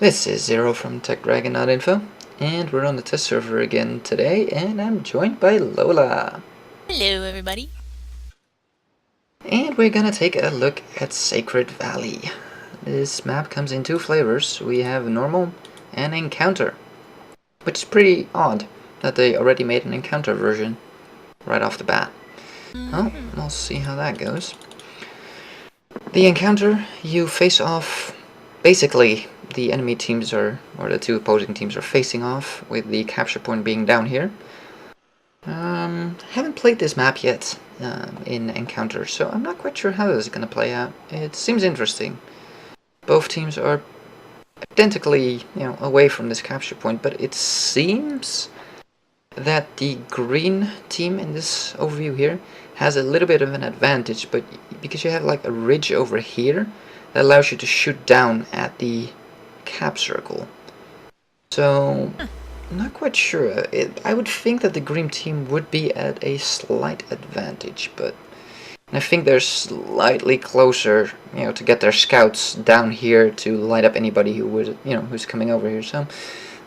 This is Zero from TechDragon.info, and we're on the test server again today, and I'm joined by Lola. Hello, everybody. And we're gonna take a look at Sacred Valley. This map comes in two flavors. We have normal and encounter, which is pretty odd that they already made an encounter version right off the bat. Well, we'll see how that goes. The encounter, you face off, basically the enemy teams or the two opposing teams are facing off, with the capture point being down here. Haven't played this map yet in Encounter, so I'm not quite sure how this is going to play out. It seems interesting. Both teams are identically, away from this capture point, but it seems that the green team in this overview here has a little bit of an advantage, but because you have like a ridge over here that allows you to shoot down at the cap circle. So I'm not quite sure. I would think that the green team would be at a slight advantage, but I think they're slightly closer, to get their scouts down here to light up anybody who would, who's coming over here. So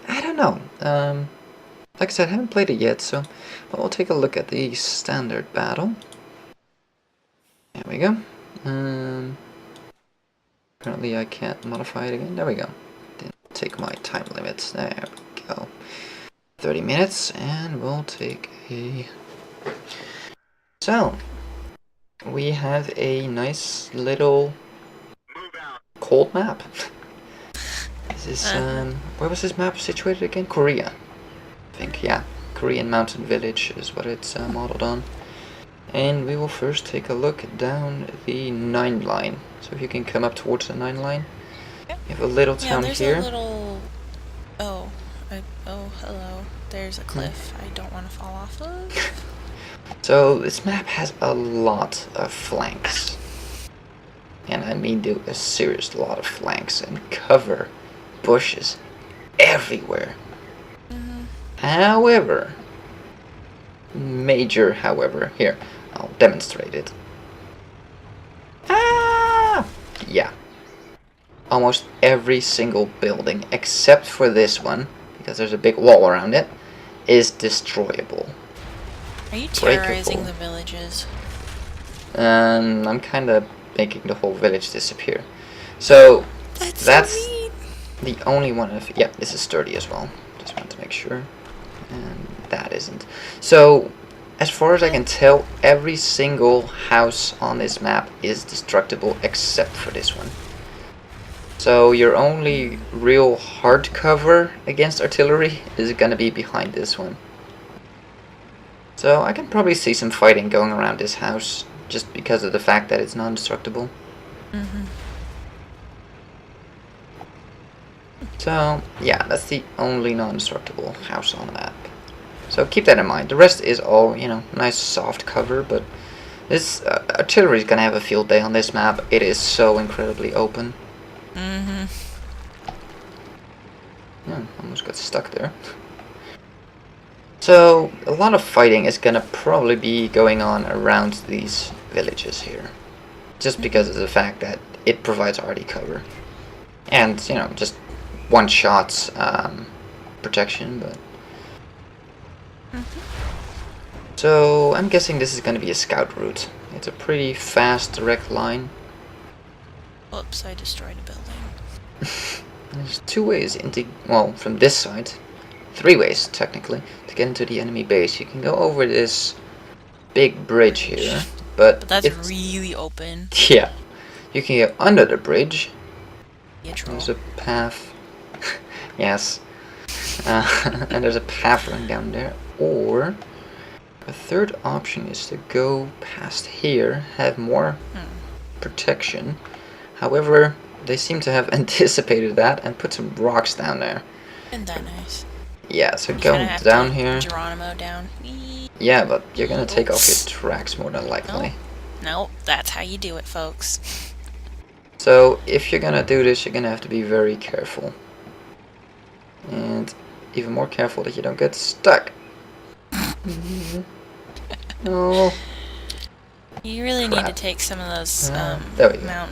I don't know. Like I said, I haven't played it yet, so we'll take a look at the standard battle. There we go. Apparently I can't modify it again. There we go. Didn't take my time limits. There we go. 30 minutes, and we'll take a... So, we have a nice little cold map. This is, where was this map situated again? Korea. I think, yeah. Korean mountain village is what it's modeled on. And we will first take a look down the 9 line. So if you can come up towards the 9 line. You have a little town here. A little... Oh, hello. There's a cliff I don't want to fall off of. So this map has a lot of flanks. And I mean a serious lot of flanks and cover, bushes, everywhere. However, major however, here, I'll demonstrate it. Yeah. Almost every single building, except for this one, because there's a big wall around it, is destroyable. Are you terrorizing the villages? I'm kind of making the whole village disappear. So, that's so mean. The only one of... Yeah, this is sturdy as well. Just want to make sure. And that isn't. So, as far as I can tell, every single house on this map is destructible except for this one. So your only real hard cover against artillery is gonna be behind this one. So I can probably see some fighting going around this house just because of the fact that it's non-destructible. So yeah, that's the only non-destructible house on the map. So keep that in mind. The rest is all, nice soft cover, but this artillery is gonna have a field day on this map. It is so incredibly open. Yeah, almost got stuck there. So a lot of fighting is gonna probably be going on around these villages here, just because of the fact that it provides arty cover, and just one shot protection. But so I'm guessing this is gonna be a scout route. It's a pretty fast direct line. Whoops, I destroyed a building. There's 2 ways into, well, from this side, 3 ways technically, to get into the enemy base. You can go over this big bridge here, but that's really open. Yeah, you can go under the bridge. Neutral. There's a path. Yes, and there's a path running down there. Or a third option is to go past here, have more protection. However, they seem to have anticipated that and put some rocks down there. Isn't that nice? Yeah, so go down here. Geronimo down. Yeah, but you're gonna take off your tracks more than likely. No, that's how you do it, folks. So if you're gonna do this, you're gonna have to be very careful. And even more careful that you don't get stuck. No. You really need to take some of those there we go.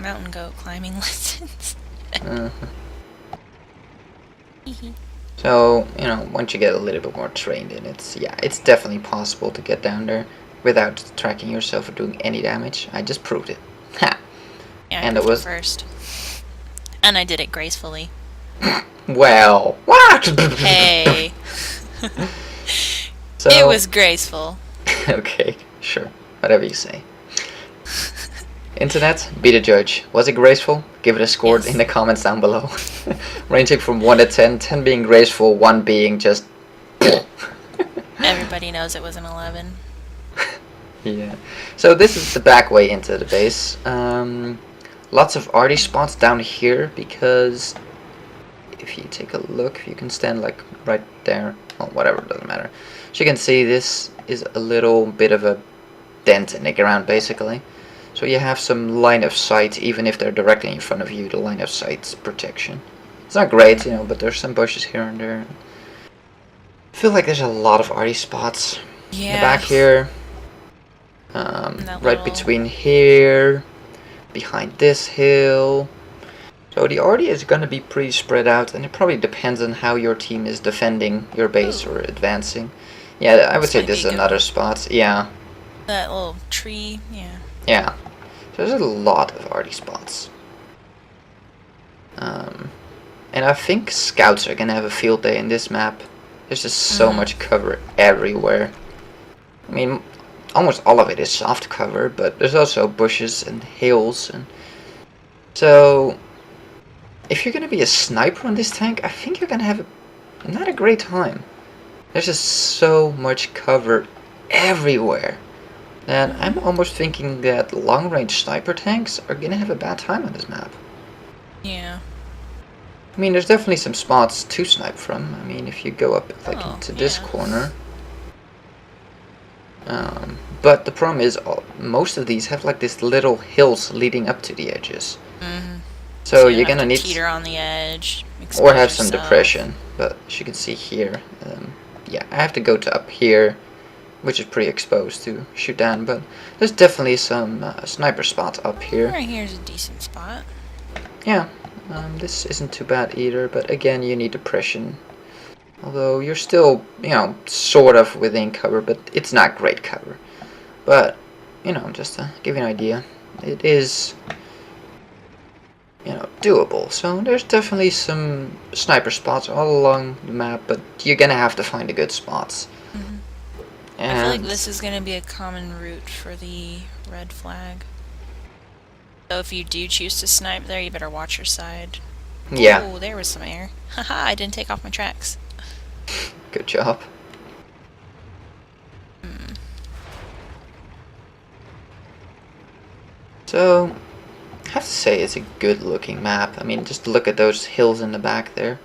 mountain goat climbing lessons. So, you know, once you get a little bit more trained in it, yeah, it's definitely possible to get down there without tracking yourself or doing any damage. I just proved it. Ha! Yeah, I And it proved it was... first. And I did it gracefully. Well, what? Hey! So, it was graceful. okay, sure. Whatever you say. Internet, be the judge. Was it graceful? Give it a score Yes. in the comments down below. Ranging from 1 to 10, 10 being graceful, 1 being just... Everybody knows it was an 11. Yeah. So this is the back way into the base. Lots of arty spots down here because if you take a look, you can stand like right there. Well, whatever, doesn't matter. So you can see this is a little bit of a dent in the ground basically. So you have some line of sight, even if they're directly in front of you, the line of sight's protection. It's not great, you know, but there's some bushes here and there. I feel like there's a lot of arty spots. Yeah. In the back here. Right between here, behind this hill. So the arty is going to be pretty spread out, and it probably depends on how your team is defending your base or advancing. Yeah, I would say this is another spot. Yeah. That little tree, yeah. Yeah. So there's a lot of arty spots. And I think scouts are going to have a field day in this map. There's just so much cover everywhere. I mean, almost all of it is soft cover, but there's also bushes and hills, and so if you're gonna be a sniper on this tank, I think you're gonna have not a great time. There's just so much cover everywhere, and I'm almost thinking that long-range sniper tanks are gonna have a bad time on this map. Yeah. I mean, there's definitely some spots to snipe from. I mean, if you go up like into this corner. But the problem is, most of these have like these little hills leading up to the edges. So you're gonna need teeter on the edge, or have some depression. But as you can see here, yeah, I have to go to up here, which is pretty exposed to shoot down. But there's definitely some sniper spots up here. Right here's a decent spot. Yeah, this isn't too bad either. But again, you need depression. Although you're still, you know, sort of within cover, but it's not great cover. But, you know, just to give you an idea, it is, you know, doable. So there's definitely some sniper spots all along the map, but you're gonna have to find the good spots. And I feel like this is gonna be a common route for the red flag. So if you do choose to snipe there, you better watch your side. Yeah. Oh, there was some air. Haha, I didn't take off my tracks. Good job. So, I have to say it's a good looking map. I mean, just look at those hills in the back there.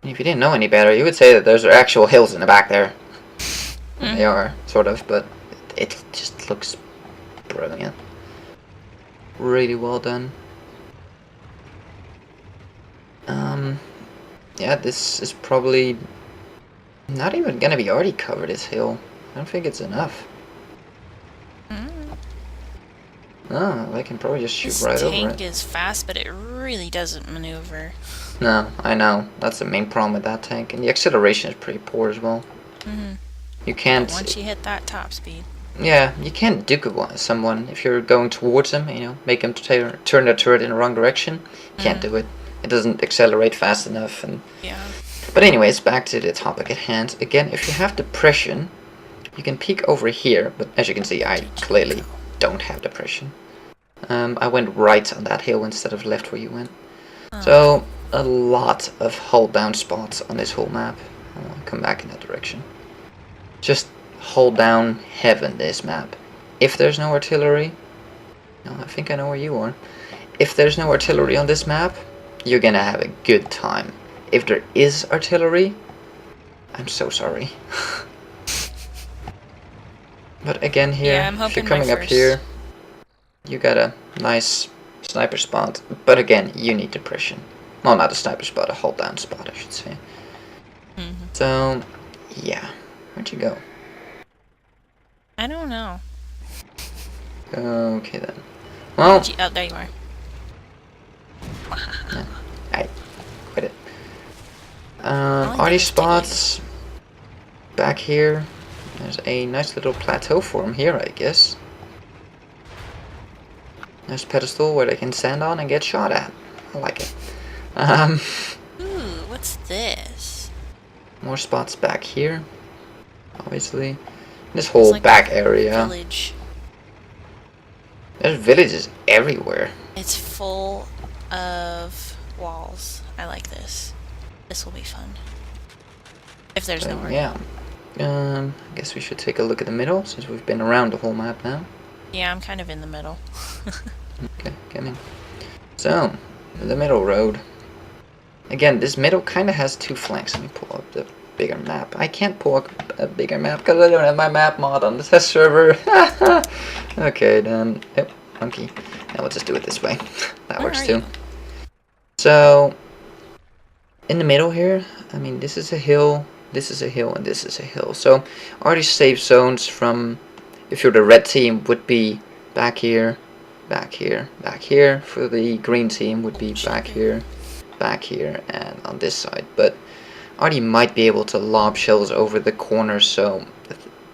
And if you didn't know any better, you would say that those are actual hills in the back there. They are, sort of, but it just looks brilliant. Really well done. Yeah, this is probably not even gonna be already covered, this hill. I don't think it's enough. Oh, they can probably just shoot right over it. This tank is fast, but it really doesn't maneuver. No, I know. That's the main problem with that tank. And the acceleration is pretty poor as well. You can't... Once you hit that top speed. Yeah, you can't duke someone if you're going towards them, you know, make them turn their turret in the wrong direction. You can't do it. It doesn't accelerate fast enough. And yeah. But anyways, back to the topic at hand. Again, if you have depression, you can peek over here, but as you can see, I clearly don't have depression. I went right on that hill instead of left where you went. So, a lot of hold down spots on this whole map. I'll come back in that direction. Just hold down heaven this map. If there's no artillery, no, I think I know where you are. If there's no artillery on this map, you're gonna have a good time. If there is artillery, I'm so sorry. But again here, yeah, if you're coming up here, you got a nice sniper spot. But again, you need depression. Well, not a sniper spot, a hold down spot, I should say. So, yeah. Where'd you go? I don't know. Okay then. Well, oh, there you are. I quit it. like Arty this spots back here. There's a nice little plateau for them here, I guess. Nice pedestal where they can stand on and get shot at. I like it. Ooh, what's this? More spots back here, obviously. This whole Like back a area. Village. There's villages everywhere. It's full of walls. I like this. This will be fun. If there's no arty. Yeah. I guess we should take a look at the middle, since we've been around the whole map now. Yeah, I'm kind of in the middle. Okay, come in. So, the middle road. Again, this middle kind of has two flanks. Let me pull up the bigger map. I can't pull up a bigger map because I don't have my map mod on the test server. Okay, then. Yep, monkey. Now we'll just do it this way. That Where works are too. you? So, in the middle here, I mean, this is a hill, this is a hill, and this is a hill. So, already safe zones from, if you're the red team, would be back here, back here, back here. For the green team, would be back here, and on this side. But already might be able to lob shells over the corners, so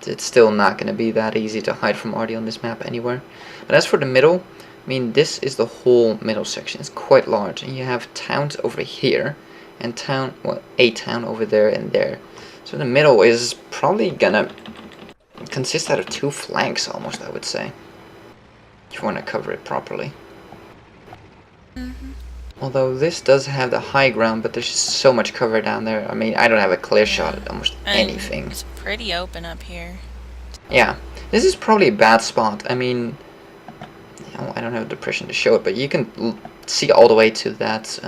it's still not going to be that easy to hide from Arty on this map anywhere. But as for the middle, I mean, this is the whole middle section. It's quite large, and you have towns over here, and a town over there and there. So the middle is probably gonna consist out of two flanks almost, I would say, if you want to cover it properly. Although this does have the high ground, but there's just so much cover down there. I mean, I don't have a clear shot at almost anything. It's pretty open up here. Yeah, this is probably a bad spot. I mean, I don't have depression to show it, but you can see all the way to that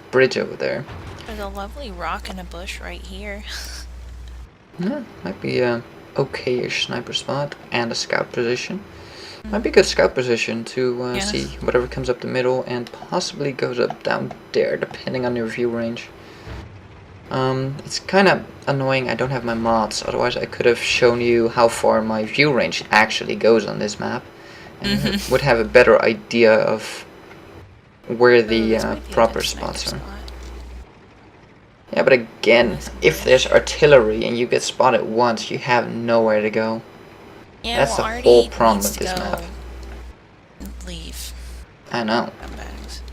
bridge over there. There's a lovely rock and a bush right here. Yeah, might be a okay-ish sniper spot and a scout position. Might be a good scout position to see whatever comes up the middle and possibly goes up down there, depending on your view range. It's kind of annoying I don't have my mods, otherwise I could have shown you how far my view range actually goes on this map. And you would have a better idea of where the proper spots are. Yeah, but again, if there's artillery and you get spotted once, you have nowhere to go. Yeah, That's well, the Arty whole problem needs with to this go map. Leave. I know. Bags.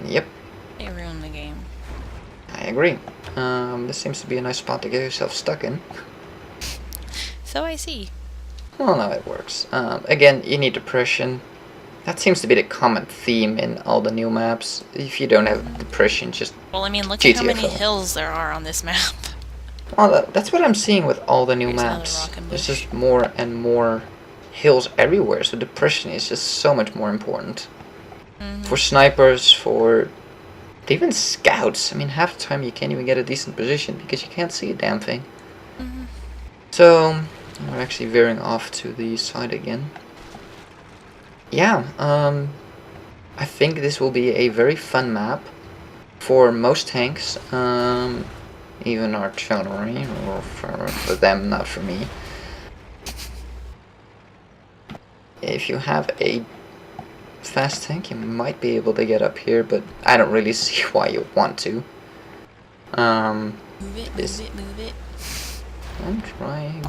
Yep, They ruined the game. I agree. This seems to be a nice spot to get yourself stuck in. So I see. Well, no, it works. Again, you need depression. That seems to be the common theme in all the new maps. If you don't have depression, just Well, I mean, look at how many GTFO. hills there are on this map. Well, that's what I'm seeing with all the new Here's another maps. rock and There's bush. just more and more hills everywhere, so depression is just so much more important. For snipers, for even scouts. I mean, half the time you can't even get a decent position because you can't see a damn thing. So, we're actually veering off to the side again. Yeah, I think this will be a very fun map for most tanks, even artillery, or for them, not for me. If you have a fast tank, you might be able to get up here, but I don't really see why you want to. Move it, move it. I'm trying.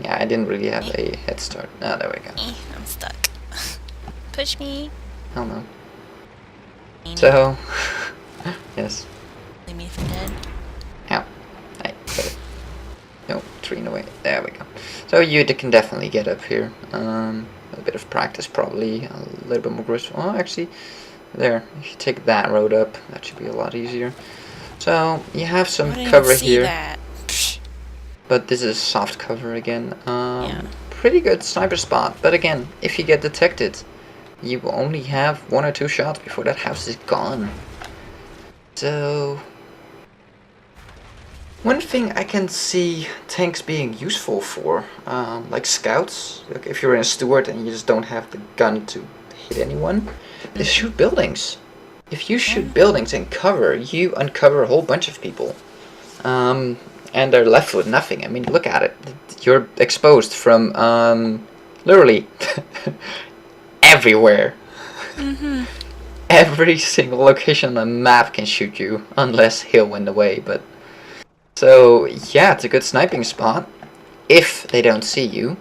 Yeah, I didn't really have a head start. Ah, there we go. I'm stuck. Push me. Oh no. So, yes. Leave me for dead. Ow. I got it. No, tree in the way. There we go. So you can definitely get up here. A bit of practice probably. A little bit more graceful. Oh, actually, there. If you take that road up, that should be a lot easier. So you have some I didn't cover even see here. that. But this is soft cover again. Yeah. Pretty good sniper spot. But again, if you get detected, you will only have 1 or 2 shots before that house is gone. So, one thing I can see tanks being useful for, like scouts, like if you're in a steward and you just don't have the gun to hit anyone, is shoot buildings. If you shoot buildings and cover, you uncover a whole bunch of people. And they're left with nothing. I mean, look at it. You're exposed from, literally, everywhere. every single location on the map can shoot you, unless hill in the way, but... So, yeah, it's a good sniping spot, if they don't see you,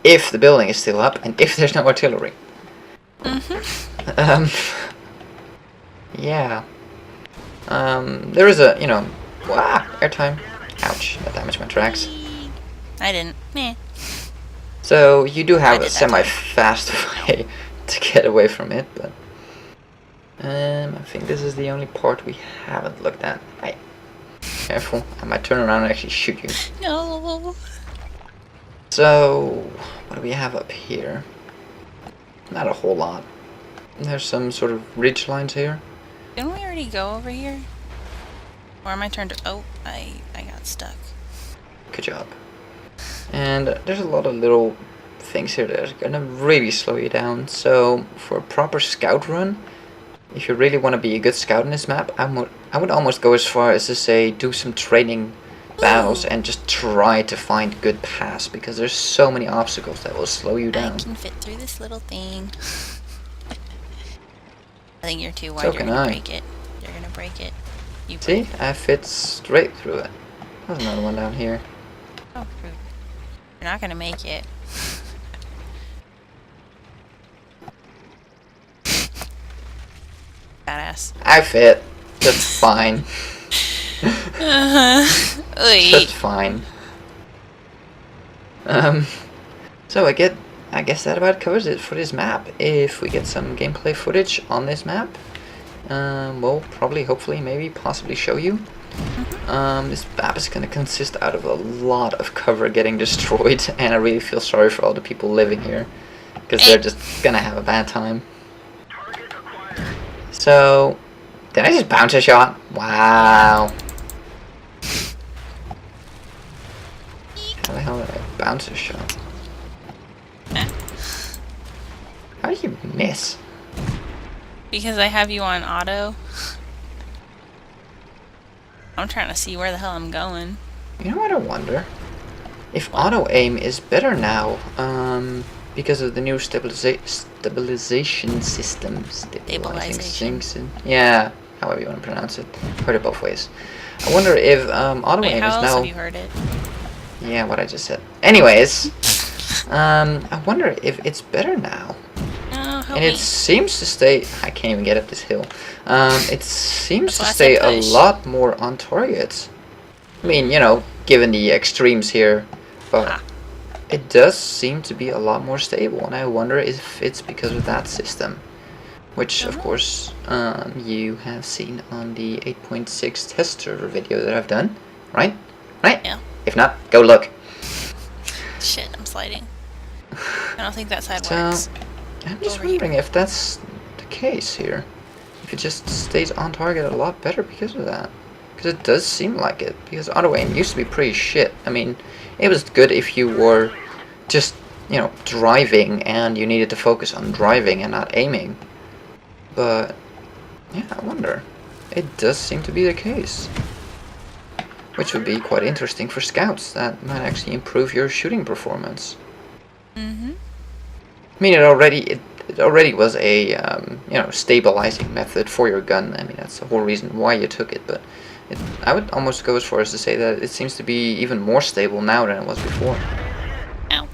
if the building is still up, and if there's no artillery. Yeah. There is a, airtime. Ouch, that damaged my tracks. I didn't. Meh. So, you do have a semi-fast way to get away from it, but... I think this is the only part we haven't looked at. Hey, careful, I might turn around and actually shoot you. No. So, what do we have up here? Not a whole lot. There's some sort of ridge lines here. Didn't we already go over here? Or am I turned to... Oh, I got stuck. Good job. And there's a lot of little things here that are gonna really slow you down. So, for a proper scout run, if you really want to be a good scout in this map, I would almost go as far as to say do some training battles and just try to find good paths, because there's so many obstacles that will slow you down. I can fit through this little thing. I think you're too wide. So you're gonna break it. You're gonna break it. You see, I fit straight through it. There's another one down here. Oh, you're not gonna make it. Badass. I fit. That's fine. That's fine. So I guess that about covers it for this map. If we get some gameplay footage on this map, we'll probably, hopefully, maybe, possibly show you. This map is gonna consist out of a lot of cover getting destroyed, and I really feel sorry for all the people living here, because they're just gonna have a bad time. So, did I just bounce a shot? Wow. How the hell did I bounce a shot? How did you miss? Because I have you on auto. I'm trying to see where the hell I'm going. You know what I wonder? If auto aim is better now, because of the new stabilization system. Stabilizing. Yeah, however you want to pronounce it. Heard it both ways. I wonder if auto aim how is else now. Have you heard it? Yeah, what I just said. Anyways, I wonder if it's better now. And it seems to stay... I can't even get up this hill. It seems to stay a lot more on target. I mean, you know, given the extremes here. But it does seem to be a lot more stable. And I wonder if it's because of that system. Which, of course, you have seen on the 8.6 test server video that I've done. Right? Right? Yeah. If not, go look. Shit, I'm sliding. I don't think that side works. I'm just wondering if that's the case here. If it just stays on target a lot better because of that. Because it does seem like it. Because auto aim used to be pretty shit. I mean, it was good if you were just, you know, driving and you needed to focus on driving and not aiming. But, yeah, I wonder. It does seem to be the case. Which would be quite interesting for scouts. That might actually improve your shooting performance. I mean, it already was a you know, stabilizing method for your gun. I mean, that's the whole reason why you took it. But I would almost go as far as to say that it seems to be even more stable now than it was before. Ow.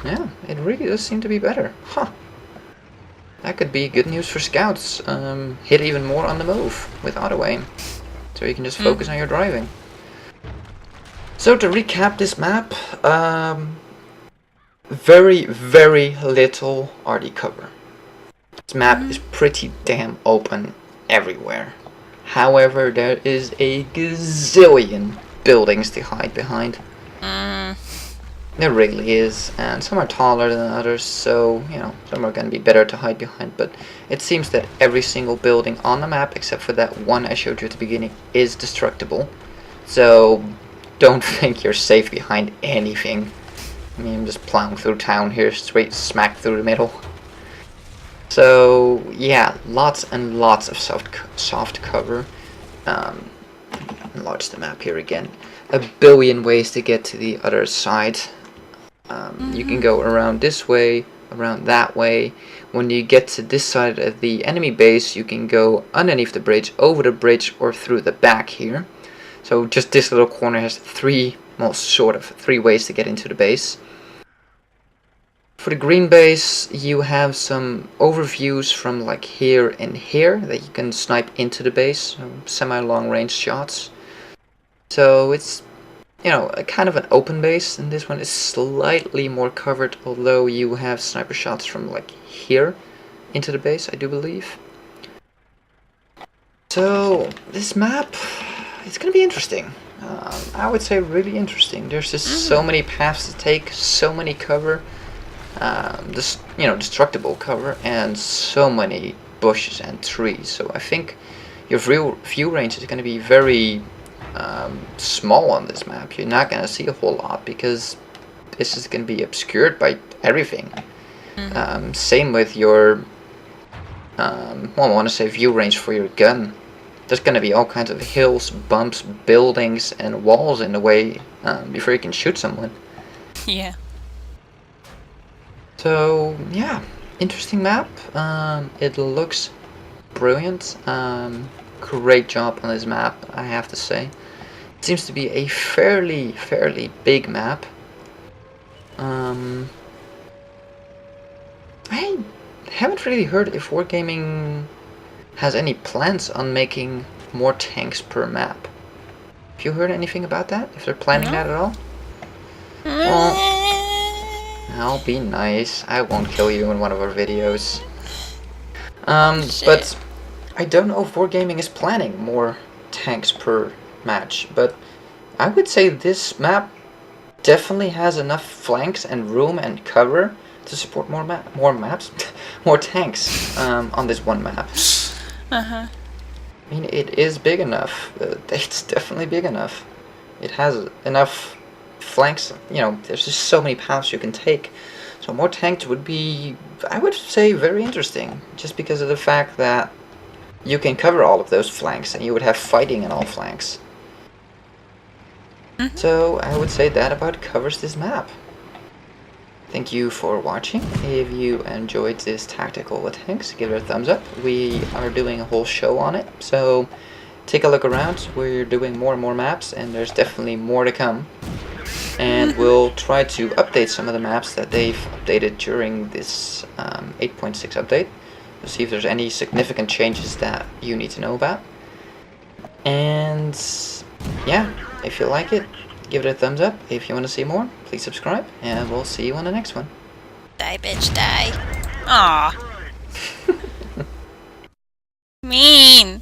Yeah, it really does seem to be better. Huh. That could be good news for scouts. Hit even more on the move with auto aim, so you can just focus on your driving. So to recap this map, very, very little RD cover. This map is pretty damn open everywhere. However, there is a gazillion buildings to hide behind. There really is, and some are taller than others, so, you know, some are going to be better to hide behind, but it seems that every single building on the map, except for that one I showed you at the beginning, is destructible. So, don't think you're safe behind anything. I mean, I'm just plowing through town here, straight smack through the middle. So, yeah, lots and lots of soft cover. Enlarge the map here again. A billion ways to get to the other side. You can go around this way, around that way. When you get to this side of the enemy base, you can go underneath the bridge, over the bridge, or through the back here. So just this little corner has three ways to get into the base. For the green base, you have some overviews from like here and here that you can snipe into the base, so semi-long range shots. So it's, you know, a kind of an open base, and this one is slightly more covered, although you have sniper shots from like here into the base, I do believe. So this map, it's gonna be interesting. I would say really interesting. There's just so many paths to take, so many cover, destructible cover, and so many bushes and trees. So I think your view range is going to be very small on this map. You're not going to see a whole lot because this is going to be obscured by everything. Same with your, I want to say view range for your gun. There's going to be all kinds of hills, bumps, buildings, and walls in the way before you can shoot someone. Yeah. So, yeah, interesting map. It looks brilliant. Great job on this map, I have to say. It seems to be a fairly big map. I haven't really heard if Wargaming has any plans on making more tanks per map. Have you heard anything about that? If they're planning that at all? Well, I'll be nice. I won't kill you in one of our videos. But I don't know if Wargaming is planning more tanks per match, but I would say this map definitely has enough flanks and room and cover to support more tanks on this one map. I mean, it is big enough. It's definitely big enough. It has enough flanks, you know, there's just so many paths you can take. So more tanks would be, I would say, very interesting, just because of the fact that you can cover all of those flanks and you would have fighting in all flanks. So I would say that about covers this map. Thank you for watching. If you enjoyed this tactical with tanks, give it a thumbs up. We are doing a whole show on it, so take a look around. We're doing more and more maps, and there's definitely more to come. And we'll try to update some of the maps that they've updated during this 8.6 update to see if there's any significant changes that you need to know about. And yeah, if you like it, give it a thumbs up. If you want to see more, please subscribe, and we'll see you on the next one. Die, bitch, die. Aw. Mean.